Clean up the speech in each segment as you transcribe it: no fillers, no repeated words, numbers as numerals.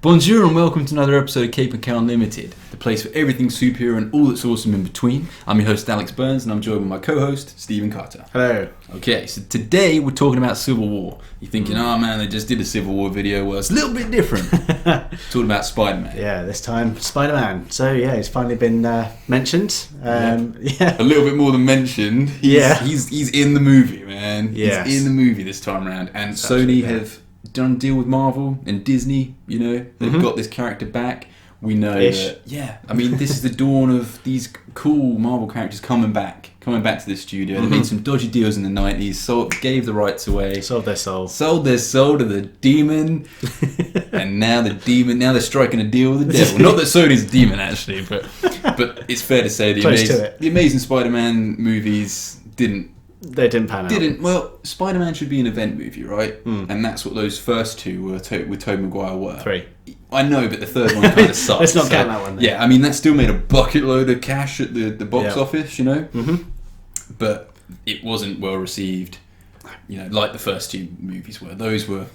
Bonjour and welcome to another episode of Cape and Cowl Unlimited, the place for everything superhero and all that's awesome in between. I'm your host Alex Burns and I'm joined with my co-host Stephen Carter. Hello. Okay, so today we're talking about Civil War. You're thinking, oh man, they just did a Civil War video. Well, it's a little bit different. Talking about Spider-Man. Yeah, this time Spider-Man. So yeah, he's finally been mentioned. Yeah. A little bit more than mentioned. He's in the movie, man. Yes. He's in the movie this time around. And That's Sony absolutely have done a deal with Marvel and Disney, you know, they've got this character back. We know that, I mean, this is the dawn of these cool Marvel characters coming back to the studio. They made some dodgy deals in the 90s, gave the rights away. Sold their soul To the demon. And now they're striking a deal with the devil. Not that Sony's a demon, actually, but it's fair to say the Amazing Spider-Man movies didn't pan out. Well, Spider-Man should be an event movie, right? And that's what those first two were with Tobey Maguire were. 3. I know, but the third one kind of sucks. Let's not count that one then. Yeah, I mean, that still made a bucket load of cash at the box office, you know? But it wasn't well received, you know, like the first two movies were. Those were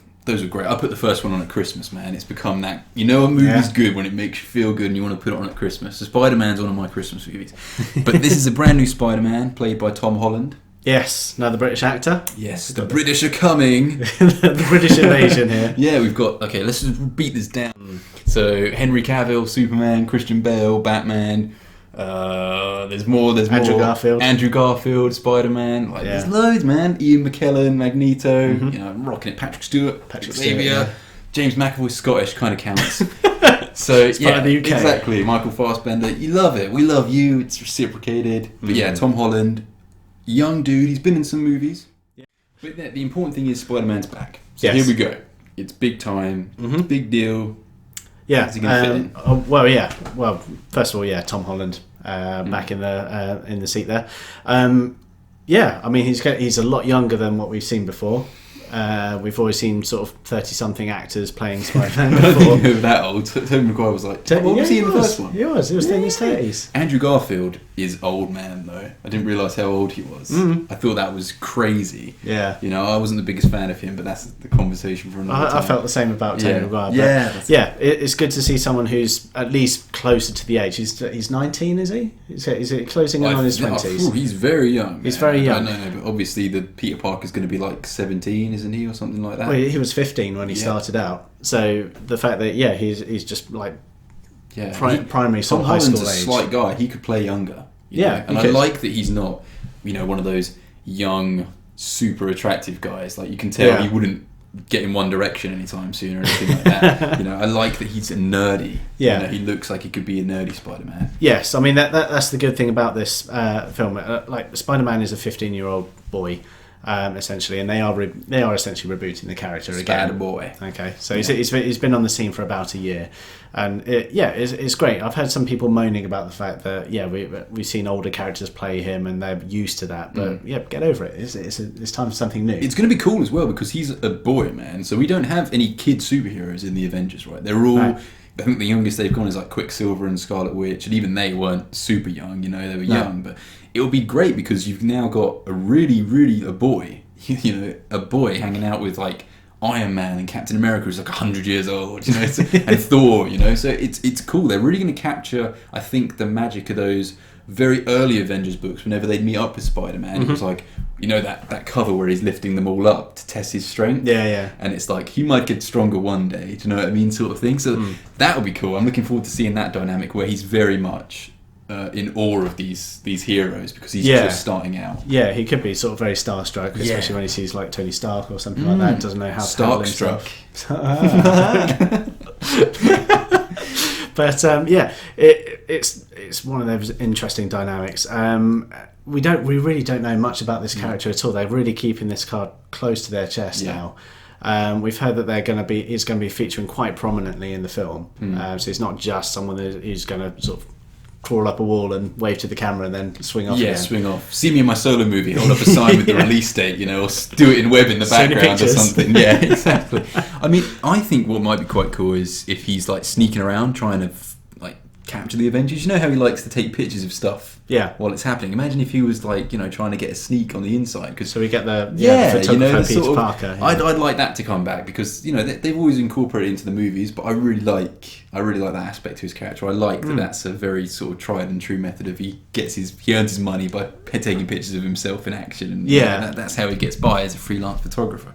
great. I put the first one on at Christmas, man. It's become that, you know, a movie's good when it makes you feel good and you want to put it on at Christmas. So Spider-Man's one of my Christmas movies. But this is a brand new Spider-Man played by Tom Holland. Yes, another British actor. Yes, the British are coming. The British invasion here. Yeah, we've got... Okay, let's just beat this down. So, Henry Cavill, Superman, Christian Bale, Batman. There's more. Andrew Garfield, Spider-Man. There's loads, man. Ian McKellen, Magneto. You know, I'm rocking it. Patrick Stewart, Xavier. James McAvoy, Scottish, kind of counts. So, it's part of the UK. Exactly. Michael Fassbender. You love it. We love you. It's reciprocated. But yeah, Tom Holland... Young dude, he's been in some movies. But the important thing is Spider-Man's back. So here we go. It's big time. Big deal. Yeah. How's he going to fit in? Well, first of all, Tom Holland back in the seat there. I mean, he's a lot younger than what we've seen before. We've always seen sort of 30-something actors playing Spider-Man before. I don't think he was that old. Tobey Maguire was like... What was he in the first one? He was in his 30s. Andrew Garfield is old man, though. I didn't realise how old he was. I thought that was crazy. Yeah. You know, I wasn't the biggest fan of him, but that's the conversation for another time. I felt the same about Tobey Maguire. It's good to see someone who's at least closer to the age. He's 19, is he? Is it closing in on his 20s? He's very young. He's very young. I know, but obviously the Peter Parker's going to be like 17, isn't he, or something like that? Well, he was 15 when he started out. So the fact that he's just like primary sort of high school age. Tom Holland's a slight guy. He could play younger. And I like that he's not, you know, one of those young, super attractive guys. Like you can tell he wouldn't get in One Direction anytime soon or anything like that. You know, I like that he's nerdy. Yeah, you know, he looks like he could be a nerdy Spider-Man. Yes, I mean that's the good thing about this film. Like Spider-Man is a 15-year-old boy. Essentially, and they are essentially rebooting the character again. Spider boy. Okay, so he's been on the scene for about a year, and it's great. I've heard some people moaning about the fact that we've seen older characters play him and they're used to that, but get over it. It's time for something new. It's going to be cool as well because he's a boy, man. So we don't have any kid superheroes in the Avengers, right? They're all. Right. I think the youngest they've gone is like Quicksilver and Scarlet Witch, and even they weren't super young. You know, they were young, but. It would be great because you've now got a boy hanging out with like Iron Man and Captain America who's like 100 years old, you know, and Thor, you know, so it's cool. They're really going to capture, I think, the magic of those very early Avengers books. Whenever they'd meet up with Spider-Man, it was like, you know, that cover where he's lifting them all up to test his strength. Yeah. And it's like he might get stronger one day. Do you know what I mean, sort of thing. So that would be cool. I'm looking forward to seeing that dynamic where he's very much. In awe of these heroes because he's just starting out. Yeah, he could be sort of very starstruck, especially when he sees like Tony Stark or something like that. Doesn't know how to handle himself. But it's one of those interesting dynamics. We really don't know much about this character at all. They're really keeping this card close to their chest now. We've heard that he's going to be featuring quite prominently in the film. So it's not just someone who's going to sort of crawl up a wall and wave to the camera and then swing off again. Swing off. See me in my solo movie, hold up a sign with the release date, you know, or do it in web in the background or something. Yeah, exactly. I mean, I think what might be quite cool is if he's like sneaking around trying to like capture the Avengers. You know how he likes to take pictures of stuff while it's happening. Imagine if he was like, trying to get a sneak on the inside. Cause, so we get the photographer Peter Parker. Yeah. I'd like that to come back because they've always incorporated it into the movies, but I really like that aspect to his character. I like that that's a very sort of tried and true method of he earns his money by taking pictures of himself in action, and that's how he gets by as a freelance photographer.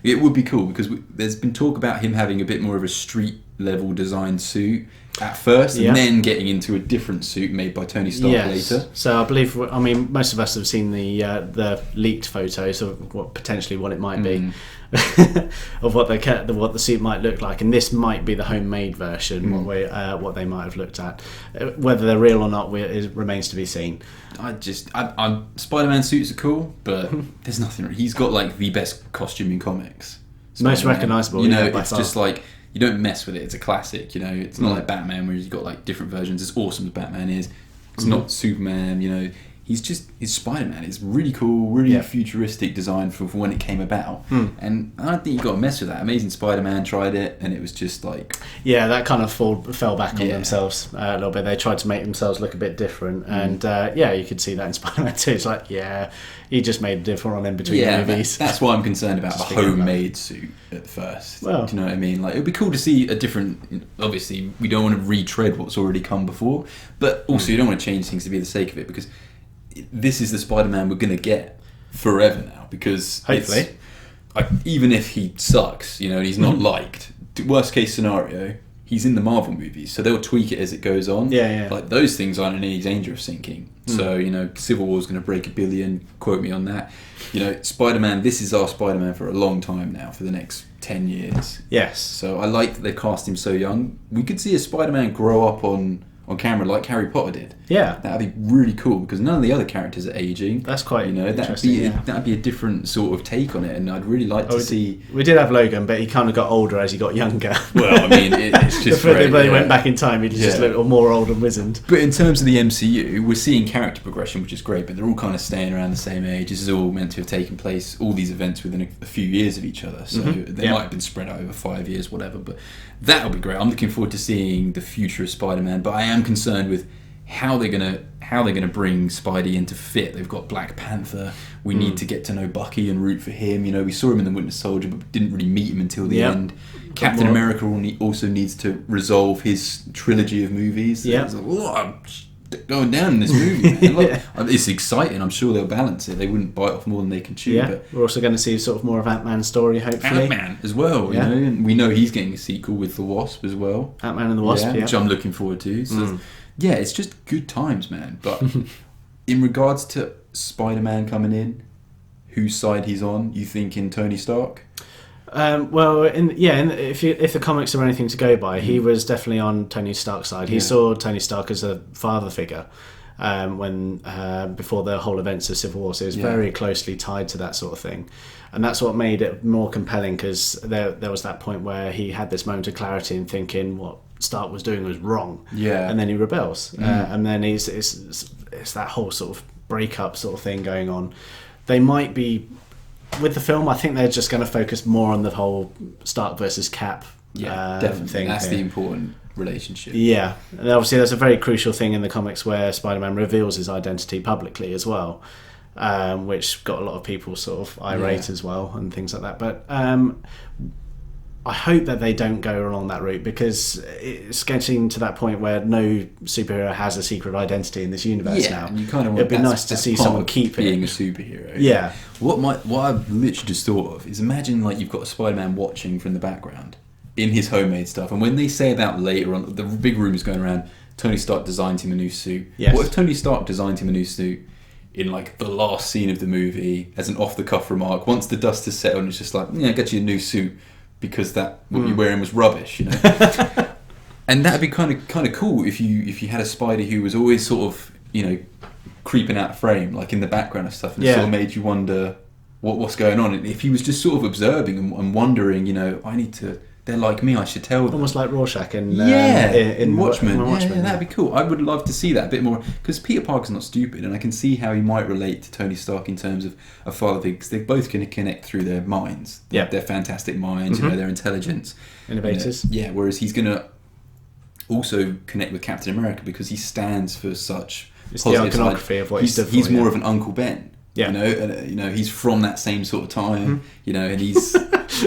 It would be cool because there's been talk about him having a bit more of a street level design suit at first, and then getting into a different suit made by Tony Stark later. So I believe, most of us have seen the leaked photos of what it might be of what the suit might look like, and this might be the homemade version. What they might have looked at, whether they're real or not, remains to be seen. Spider-Man suits are cool, but there's nothing. He's got like the best costume in comics. Spider-Man. Most recognisable. It's just like. You don't mess with it. It's a classic, It's not like Batman where you've got like different versions. As awesome as Batman is, it's not Superman, He's Spider-Man. It's really cool, really futuristic design for when it came about. And I don't think you've got to mess with that. Amazing Spider-Man tried it, and it was just like... Yeah, that kind of fell back on themselves a little bit. They tried to make themselves look a bit different. And you could see that in Spider-Man 2. It's like, he just made a different one in between movies. That's why I'm concerned about a homemade suit at first. Well, do you know what I mean? Like, it would be cool to see a different... Obviously, we don't want to retread what's already come before, but also you don't want to change things to be the sake of it, because this is the Spider-Man we're going to get forever now, because hopefully, even if he sucks, and he's not liked, worst case scenario, he's in the Marvel movies, so they'll tweak it as it goes on. Like, those things aren't in any danger of sinking. So, Civil War's going to break 1 billion, quote me on that. Spider-Man, this is our Spider-Man for a long time now, for the next 10 years. Yes. So I like that they cast him so young. We could see a Spider-Man grow up on camera like Harry Potter did. Yeah. That'd be really cool, because none of the other characters are aging. That's quite interesting. That'd be a different sort of take on it, and I'd really like to see... We did have Logan, but he kind of got older as he got younger. Well, it's just great. When he went back in time, he just looked more old and wizened. But in terms of the MCU, we're seeing character progression, which is great, but they're all kind of staying around the same age. This is all meant to have taken place, all these events, within a few years of each other. So they might have been spread out over 5 years, whatever, but that'll be great. I'm looking forward to seeing the future of Spider-Man, but I am concerned with how they're gonna bring Spidey into fit. They've got Black Panther. We need to get to know Bucky and root for him. We saw him in The Winter Soldier, but didn't really meet him until the end. Captain America also needs to resolve his trilogy of movies. It's like, I'm going down in this movie, man. It's exciting. I'm sure they'll balance it. They wouldn't bite off more than they can chew. But we're also going to see sort of more of Ant-Man's story, hopefully. Ant-Man as well, and we know he's getting a sequel with the Wasp as well. Ant-Man and the Wasp, which I'm looking forward to. So it's just good times, man. But in regards to Spider-Man coming in, whose side he's on, you thinking Tony Stark? If the comics are anything to go by, he was definitely on Tony Stark's side. He saw Tony Stark as a father figure before the whole events of Civil War, so it was very closely tied to that sort of thing. And that's what made it more compelling, because there was that point where he had this moment of clarity and thinking what Stark was doing was wrong. And then he rebels. And then it's that whole sort of breakup sort of thing going on. They might be... With the film, I think they're just going to focus more on the whole Stark versus Cap definitely. thing. That's the important relationship. Yeah. And obviously there's a very crucial thing in the comics where Spider-Man reveals his identity publicly as well, which got a lot of people sort of irate as well and things like that. But I hope that they don't go along that route, because it's getting to that point where no superhero has a secret identity in this universe now. And you kind of want, it'd be nice to see someone keep being it. a superhero. Yeah. What I've literally just thought of is, imagine like you've got a Spider-Man watching from the background in his homemade stuff, and when they say about later on, the big rumours going around, Tony Stark designed him a new suit. Yes. What if Tony Stark designed him a new suit in like the last scene of the movie as an off-the-cuff remark? Once the dust has settled, it's just like, I got you a new suit, because what you're wearing was rubbish, And that'd be kind of cool if you had a Spidey who was always sort of creeping out of frame, like in the background of stuff, and it sort of made you wonder what's going on. And if he was just sort of observing and wondering, they're like me, I should tell them. Almost like Rorschach in Watchmen. Watchmen. That'd be cool. I would love to see that a bit more, because Peter Parker's not stupid, and I can see how he might relate to Tony Stark in terms of a father figure, because they both can connect through their minds. Their fantastic minds, their intelligence. Innovators. Whereas he's going to also connect with Captain America because he stands for such It's the positive iconography of what he stood for. He's more of an Uncle Ben. Yeah. You know, he's from that same sort of time. You know, and he's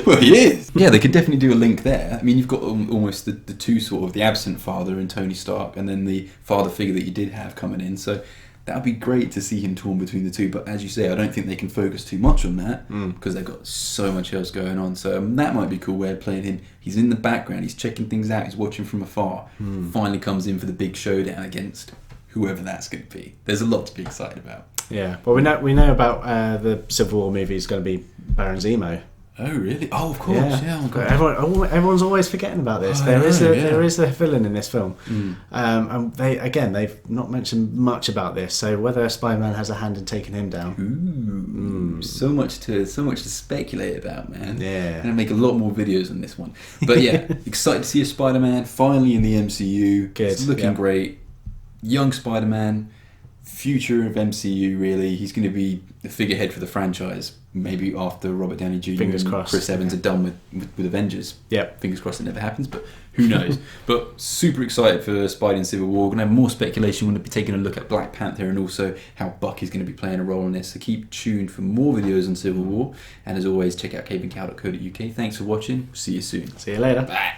well, he is. Yeah, they could definitely do a link there. I mean, you've got almost the two sort of the absent father in Tony Stark, and then the father figure that you did have coming in. So that would be great to see him torn between the two. But as you say, I don't think they can focus too much on that because they've got so much else going on. So that might be a cool way of playing him. He's in the background. He's checking things out. He's watching from afar. Finally comes in for the big showdown against whoever that's going to be. There's a lot to be excited about. Yeah, well, we know about the Civil War movie is going to be Baron Zemo. Oh really? Oh, of course. Yeah. Everyone's always forgetting about this. There is a villain in this film, and they've not mentioned much about this. So whether Spider-Man has a hand in taking him down, so much to speculate about, man. Yeah, I'm gonna make a lot more videos on this one. But yeah, excited to see a Spider-Man finally in the MCU. Good. It's looking great. Young Spider-Man. Future of MCU, really. He's going to be the figurehead for the franchise. Maybe after Robert Downey Jr. Fingers and crossed. Chris Evans are done with Avengers. Yep. Fingers crossed it never happens, but who knows. But super excited for Spidey and Civil War. We're going to have more speculation. We're going to be taking a look at Black Panther and also how Bucky's going to be playing a role in this. So keep tuned for more videos on Civil War. And as always, check out caveandcow.co.uk. Thanks for watching. See you soon. See you later. Bye.